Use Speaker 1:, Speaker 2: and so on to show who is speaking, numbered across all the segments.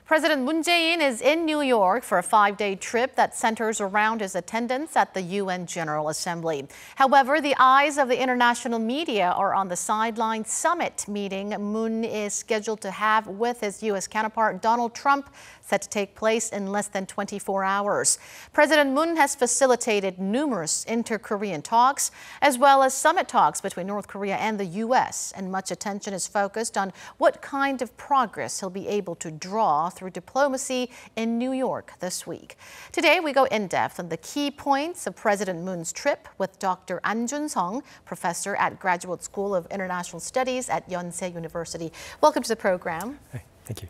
Speaker 1: President Moon Jae-in is in New York for a 5-day trip that centers around his attendance at the UN General Assembly. However, the eyes of the international media are on the sidelines summit meeting Moon is scheduled to have with his U.S. counterpart Donald Trump, set to take place in less than 24 hours. President Moon has facilitated numerous inter-Korean talks, as well as summit talks between North Korea and the U.S., and much attention is focused on what kind of progress he'll be able to draw through diplomacy in New York this week. Today, we go in-depth on the key points of President Moon's trip with Dr. Jun-seong, professor at Graduate School of International Studies at Yonsei University. Welcome to the program.
Speaker 2: Hi, thank you.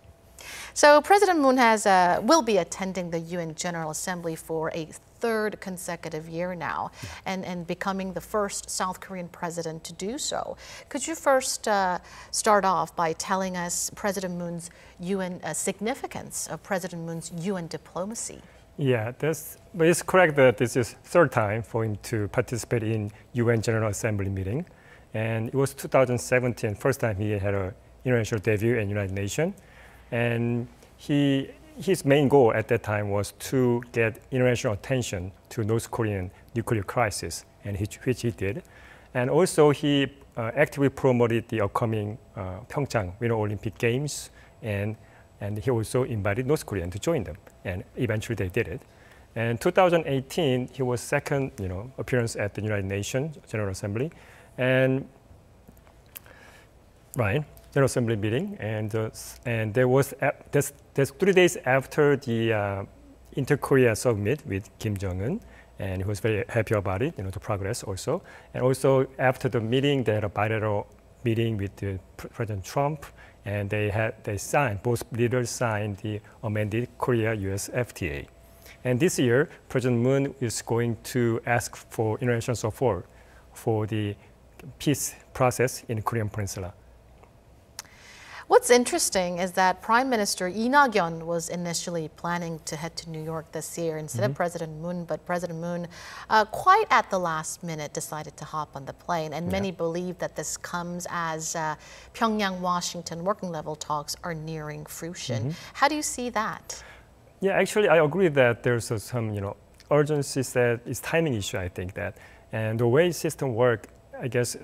Speaker 1: So President Moon will be attending the UN General Assembly for a third consecutive year now, and becoming the first South Korean president to do so. Could you first start off by telling us President Moon's UN significance of President Moon's UN diplomacy?
Speaker 2: Yeah, but it's correct that this is third time for him to participate in UN General Assembly meeting, and it was 2017 first time he had an international debut in United Nations. And his main goal at that time was to get international attention to North Korean nuclear crisis, and which he did. And also he actively promoted the upcoming Pyeongchang Winter Olympic Games, and he also invited North Korea to join them, and eventually they did it. And 2018, he was second appearance at the United Nations General Assembly, and General Assembly meeting, and there was that's 3 days after the Inter-Korea summit with Kim Jong-un, and he was very happy about it, the progress also. And also after the meeting, they had a bilateral meeting with President Trump, and both leaders signed the amended Korea-US FTA. And this year, President Moon is going to ask for international support for the peace process in the Korean Peninsula.
Speaker 1: What's interesting is that Prime Minister Lee Nak-yeon was initially planning to head to New York this year instead of President Moon, but President Moon, quite at the last minute, decided to hop on the plane. And many believe that this comes as Pyongyang-Washington working level talks are nearing fruition. How do you see that?
Speaker 2: Yeah, actually, I agree that there's some urgency that is timing issue, I think that. And the way system work, I guess,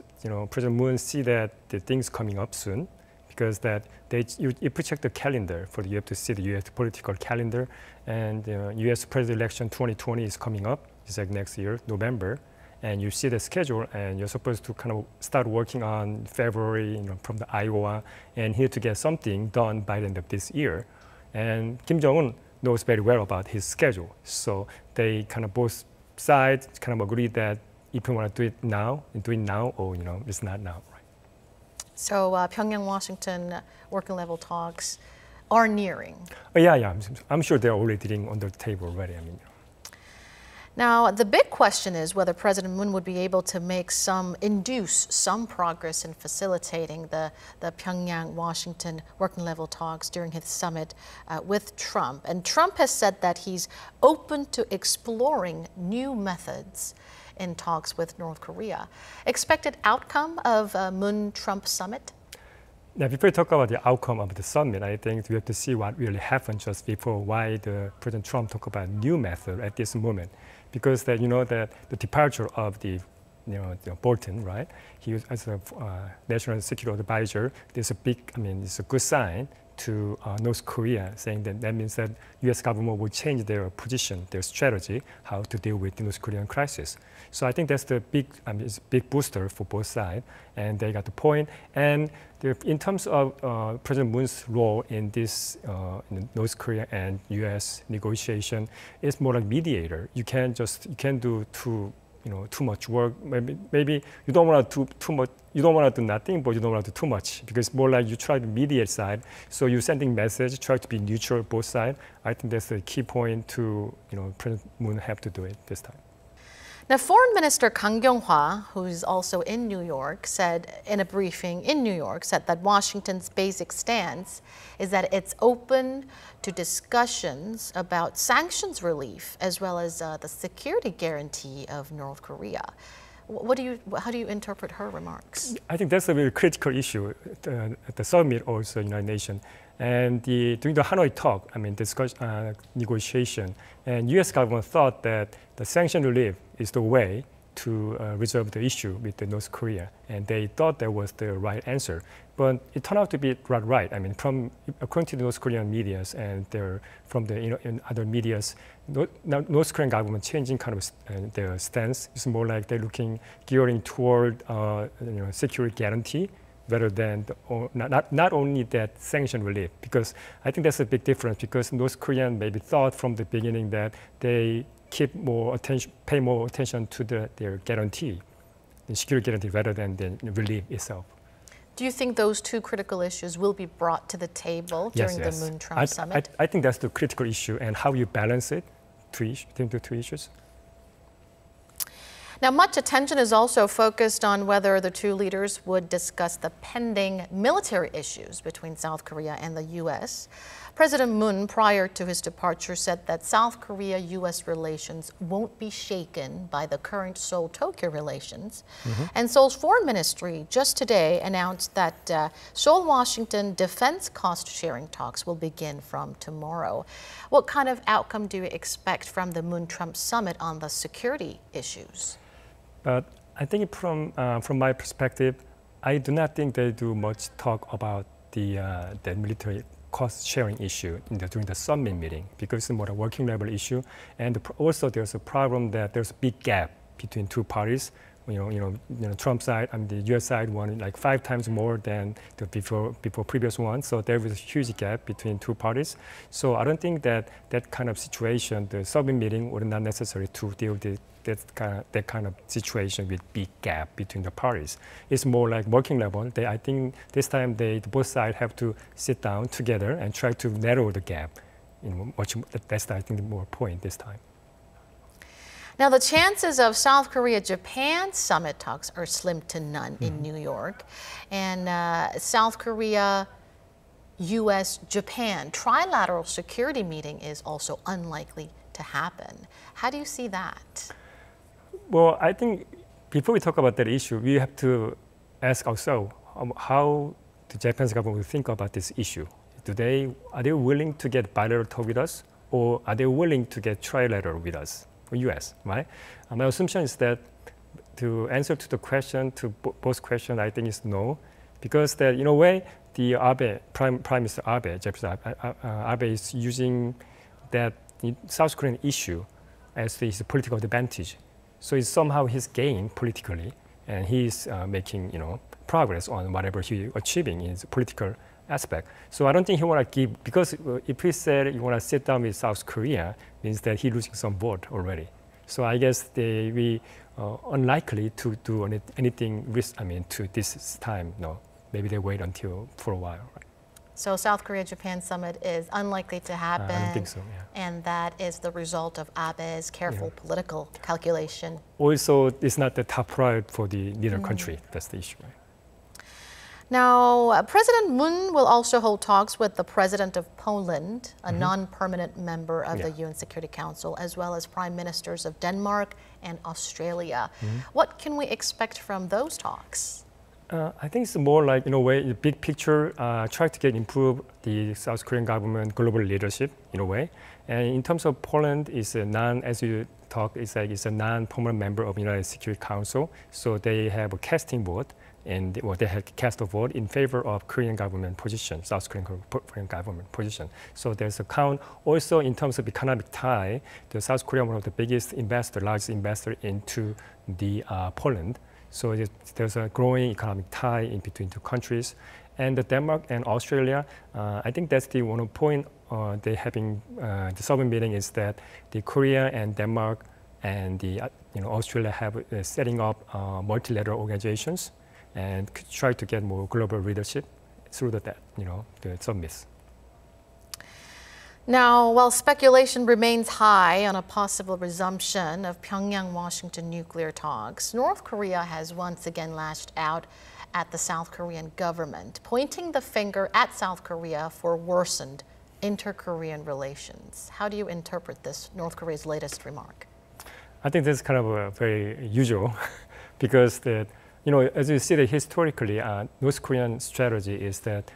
Speaker 2: President Moon see that the things coming up soon. Because that if you check the calendar, you have to see the U.S. political calendar, and U.S. president election 2020 is coming up. It's like next year, November, and you see the schedule, and you're supposed to kind of start working on February, from the Iowa, and here to get something done by the end of this year. And Kim Jong-un knows very well about his schedule, so they kind of both sides kind of agree that if you want to do it now, or it's not now.
Speaker 1: So Pyongyang-Washington working level talks are nearing.
Speaker 2: Yeah. I'm sure they're already sitting on the table already.
Speaker 1: Now, the big question is whether President Moon would be able to induce some progress in facilitating the Pyongyang-Washington working level talks during his summit with Trump. And Trump has said that he's open to exploring new methods in talks with North Korea. Expected outcome of Moon-Trump summit?
Speaker 2: Now, before we talk about the outcome of the summit, I think we have to see what really happened just before why the President Trump talk about new method at this moment. Because that the departure of the Bolton, right? He was as a national security advisor. It's a good sign to North Korea, saying that means that U.S. government will change their position, their strategy, how to deal with the North Korean crisis. So I think that's the it's a big booster for both sides, and they got the point. And in terms of President Moon's role in this North Korea and U.S. negotiation, it's more like mediator. You can't do too much work. Maybe you don't want to do too much. You don't want to do nothing, but you don't want to do too much, because more like you try to mediate side. So you're sending message, try to be neutral both sides. I think that's the key point to President Moon have to do it this time.
Speaker 1: Now, Foreign Minister Kang Kyung-hwa, who is also in New York, said in a briefing in New York, said that Washington's basic stance is that it's open to discussions about sanctions relief as well as the security guarantee of North Korea. How do you interpret her remarks?
Speaker 2: I think that's a very critical issue at the summit, also United Nations. And during the Hanoi talk, negotiation, and U.S. government thought that the sanction relief is the way to resolve the issue with the North Korea, and they thought that was the right answer. But it turned out to be not right. I mean, according to the North Korean medias and from the in other medias, North Korean government changing kind of their stance. It's more like they're gearing toward security guarantee rather than not only that sanction relief. Because I think that's a big difference. Because North Korean maybe thought from the beginning that they pay more attention to their guarantee, the security guarantee, rather than the relief itself.
Speaker 1: Do you think those two critical issues will be brought to the table during the Moon-Trump summit?
Speaker 2: I think that's the critical issue, and how you balance it between the two issues.
Speaker 1: Now, much attention is also focused on whether the two leaders would discuss the pending military issues between South Korea and the U.S. President Moon, prior to his departure, said that South Korea-U.S. relations won't be shaken by the current Seoul-Tokyo relations. And Seoul's foreign ministry just today announced that Seoul-Washington defense cost-sharing talks will begin from tomorrow. What kind of outcome do you expect from the Moon-Trump summit on the security issues?
Speaker 2: But I think from my perspective, I do not think they do much talk about the military cost-sharing issue during the summit meeting, because it's more a working level issue, and also there's a problem that there's a big gap between two parties. Trump side and the U.S. side won like 5 times more than the before previous one. So there was a huge gap between two parties. So I don't think that kind of situation, the summit meeting, would not necessary to deal with that kind of situation with big gap between the parties. It's more like working level. I think this time both sides have to sit down together and try to narrow the gap. That's I think the more point this time.
Speaker 1: Now, the chances of South Korea-Japan summit talks are slim to none in New York. And South Korea, U.S., Japan trilateral security meeting is also unlikely to happen. How do you see that?
Speaker 2: Well, I think before we talk about that issue, we have to ask ourselves how the Japanese government will think about this issue. Are they willing to get bilateral talk with us, or are they willing to get trilateral with us? For U.S., right? My assumption is that to answer to the question, to both questions, I think is no, because that in a way the Prime Minister Abe, Japanese Abe, is using that South Korean issue as his political advantage. So it's somehow his gain politically, and he's making progress on whatever he's achieving in his political aspect. So I don't think he want to give, because if he said he want to sit down with South Korea, means that he's losing some vote already. So I guess we unlikely to do anything to this time. No, maybe they wait for a while. Right?
Speaker 1: So South Korea-Japan summit is unlikely to happen.
Speaker 2: I don't think so, yeah.
Speaker 1: And that is the result of Abe's careful political calculation.
Speaker 2: Also, it's not the top priority for the leader country. That's the issue, right?
Speaker 1: Now, President Moon will also hold talks with the President of Poland, a non-permanent member of the UN Security Council, as well as Prime Ministers of Denmark and Australia. What can we expect from those talks?
Speaker 2: I think it's more like, in a way, the big picture, try to improve the South Korean government global leadership, in a way. And in terms of Poland, it's a as you talk, it's a non-permanent member of the United Security Council. So they have a casting vote. And they had cast a vote in favor of Korean government position, South Korean government position. So there's a count. Also, in terms of economic tie, the South Korea one of the biggest largest investor into the Poland. So there's a growing economic tie in between two countries. And the Denmark and Australia, I think that's the one point they having the summit meeting is that the Korea and Denmark and the Australia have setting up multilateral organizations and try to get more global leadership through the summits.
Speaker 1: Now, while speculation remains high on a possible resumption of Pyongyang-Washington nuclear talks, North Korea has once again lashed out at the South Korean government, pointing the finger at South Korea for worsened inter-Korean relations. How do you interpret this, North Korea's latest remark?
Speaker 2: I think this is kind of a very usual because as you see that historically, North Korean strategy is that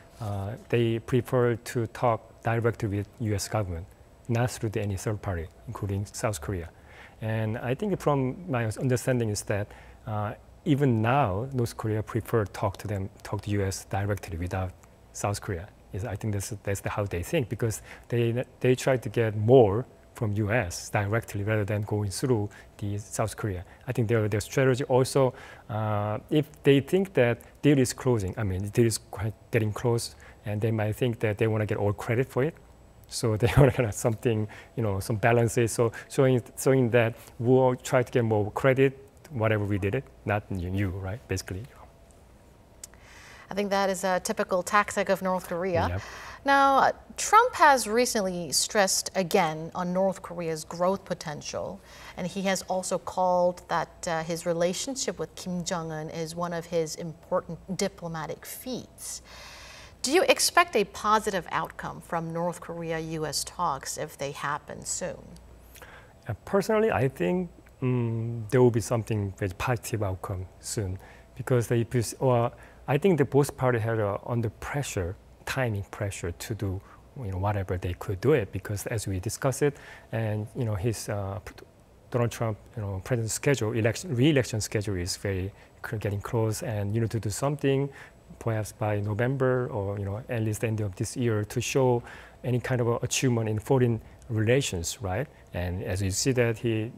Speaker 2: they prefer to talk directly with U.S. government, not through any third party, including South Korea. And I think from my understanding is that even now, North Korea prefer talk to U.S. directly without South Korea. I think that's how they think, because they try to get more from U.S. directly rather than going through the South Korea. I think their strategy also, if they think that deal is closing, I mean, deal is quite getting close, and they might think that they want to get all credit for it. So they want to get something, some balances. So showing that we'll try to get more credit, whatever we did it, not you, right? Basically.
Speaker 1: I think that is a typical tactic of North Korea.
Speaker 2: Yep.
Speaker 1: Now, Trump has recently stressed again on North Korea's growth potential, and he has also called that his relationship with Kim Jong-un is one of his important diplomatic feats. Do you expect a positive outcome from North Korea-U.S. talks if they happen soon?
Speaker 2: Personally, I think there will be something very positive outcome soon, because I think the both parties had under pressure, timing pressure to do whatever they could do it, because as we discussed it, and his Donald Trump president schedule, re-election schedule is very getting close, and to do something perhaps by November or at least the end of this year to show any kind of achievement in foreign relations, right? And as you see that he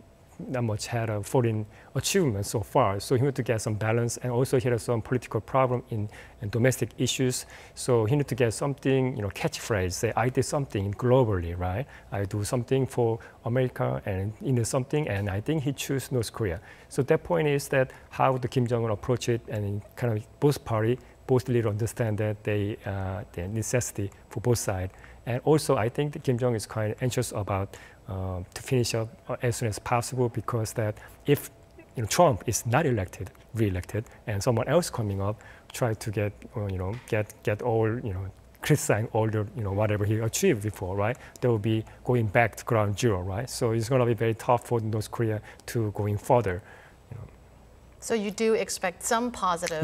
Speaker 2: not much had a foreign achievement so far, so he need to get some balance, and also he had some political problem in domestic issues, so he need to get something, catchphrase, say I did something globally, right? I do something for America and something, and I think he chose North Korea. So that point is that how the Kim Jong-un approach it, and kind of both leaders understand that the necessity for both sides. And also, I think that Kim Jong-un is quite anxious about to finish up as soon as possible, because that if Trump is not re-elected, and someone else coming up, try to get all criticizing all the whatever he achieved before, right? They will be going back to ground zero, right? So it's going to be very tough for North Korea to going further.
Speaker 1: So you do expect some positive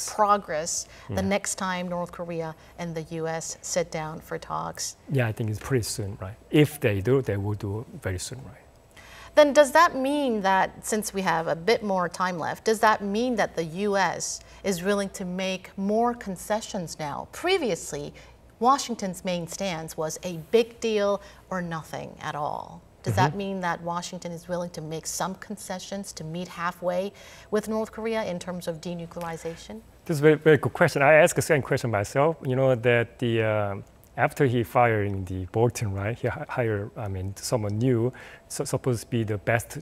Speaker 1: progress the next time North Korea and the U.S. sit down for talks?
Speaker 2: Yeah, I think it's pretty soon, right? If they do, they will do very soon, right?
Speaker 1: Then does that mean that, since we have a bit more time left, does that mean that the U.S. is willing to make more concessions now? Previously, Washington's main stance was a big deal or nothing at all. Does that mean that Washington is willing to make some concessions to meet halfway with North Korea in terms of denuclearization?
Speaker 2: This is a very, very good question. I asked the same question myself. That after he firing the Bolton, right? He hired, someone new, supposed to be the best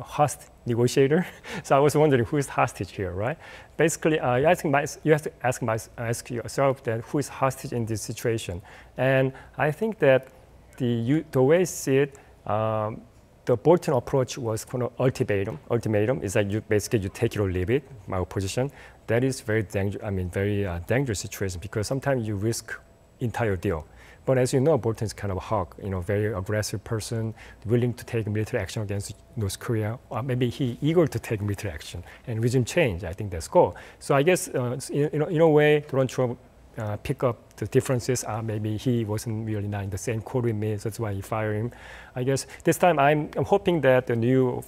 Speaker 2: host negotiator. So I was wondering who is hostage here, right? Basically, you have to ask yourself that who is hostage in this situation. And I think that the way I see it, the Bolton approach was kind of ultimatum. Ultimatum is that you take it or leave it. My position. That is very dangerous situation, because sometimes you risk entire deal. But as you know, Bolton is kind of a hawk, very aggressive person, willing to take military action against North Korea. Or maybe he eager to take military action and regime change. I think that's goal. So I guess in a way, Donald Trump pick up the differences. Maybe he wasn't really not in the same court with me, so that's why he fired him. I guess this time I'm hoping that the new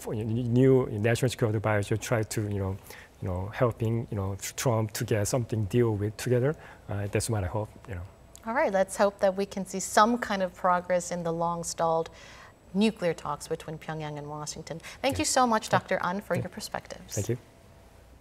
Speaker 2: national security advisor try to helping Trump to get something deal with together. That's what I hope.
Speaker 1: All right, let's hope that we can see some kind of progress in the long-stalled nuclear talks between Pyongyang and Washington. Thank you so much, Dr. An, for your perspectives.
Speaker 2: Thank you.